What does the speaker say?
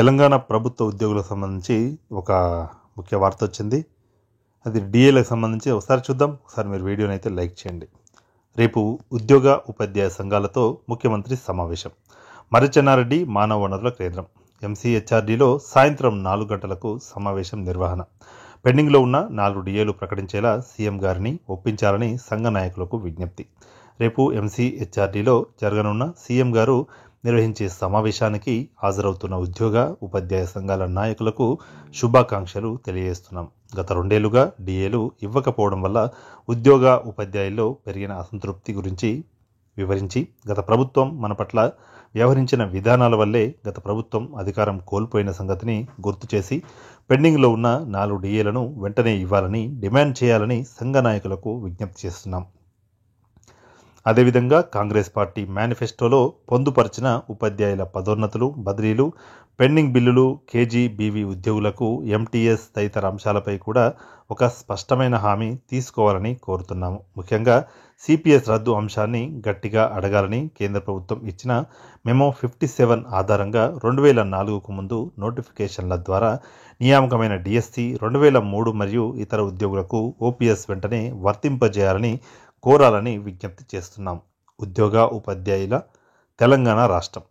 తెలంగాణ ప్రభుత్వ ఉద్యోగులకు సంబంధించి ఒక ముఖ్య వార్త వచ్చింది. అది డిఏలకు సంబంధించి ఒకసారి చూద్దాం. ఒకసారి మీరు వీడియోని అయితే లైక్ చేయండి. రేపు ఉద్యోగ ఉపాధ్యాయ సంఘాలతో ముఖ్యమంత్రి సమావేశం. మర్రిచెన్నారెడ్డి మానవ వనరుల కేంద్రం ఎంసీహెచ్ఆర్డీలో సాయంత్రం 4 గంటలకు సమావేశం నిర్వహణ. పెండింగ్లో ఉన్న 4 డిఏలు ప్రకటించేలా సీఎం గారిని ఒప్పించాలని సంఘ నాయకులకు విజ్ఞప్తి. రేపు ఎంసీహెచ్ఆర్డీలో జరగనున్న సీఎం గారు నిర్వహించే సమావేశానికి హాజరవుతున్న ఉద్యోగ ఉపాధ్యాయ సంఘాల నాయకులకు శుభాకాంక్షలు తెలియజేస్తున్నాం. గత 2 ఏళ్లుగా డిఏలు ఇవ్వకపోవడం వల్ల ఉద్యోగ ఉపాధ్యాయుల్లో పెరిగిన అసంతృప్తి గురించి వివరించి, గత ప్రభుత్వం మన పట్ల వ్యవహరించిన విధానాల వల్లే గత ప్రభుత్వం అధికారం కోల్పోయిన సంగతిని గుర్తు చేసి పెండింగ్లో ఉన్న 4 డిఏలను వెంటనే ఇవ్వాలని డిమాండ్ చేయాలని సంఘ నాయకులకు విజ్ఞప్తి చేస్తున్నాం. అదేవిధంగా కాంగ్రెస్ పార్టీ మేనిఫెస్టోలో పొందుపరిచిన ఉపాధ్యాయుల పదోన్నతులు, బదిలీలు, పెండింగ్ బిల్లులు, కేజీబీవీ ఉద్యోగులకు ఎంటీఎస్ తదితర అంశాలపై కూడా ఒక స్పష్టమైన హామీ తీసుకోవాలని కోరుతున్నాము. ముఖ్యంగా సిపిఎస్ రద్దు అంశాన్ని గట్టిగా అడగాలని కేంద్ర ప్రభుత్వం ఇచ్చిన మెమో 57 ఆధారంగా 2004కు ముందు నోటిఫికేషన్ల ద్వారా నియామకమైన డిఎస్సి 2003 మరియు ఇతర ఉద్యోగులకు ఓపీఎస్ వెంటనే వర్తింపజేయాలని కోరాలని విజ్ఞప్తి చేస్తున్నాం. ఉద్యోగ ఉపాధ్యాయుల తెలంగాణ రాష్ట్రం.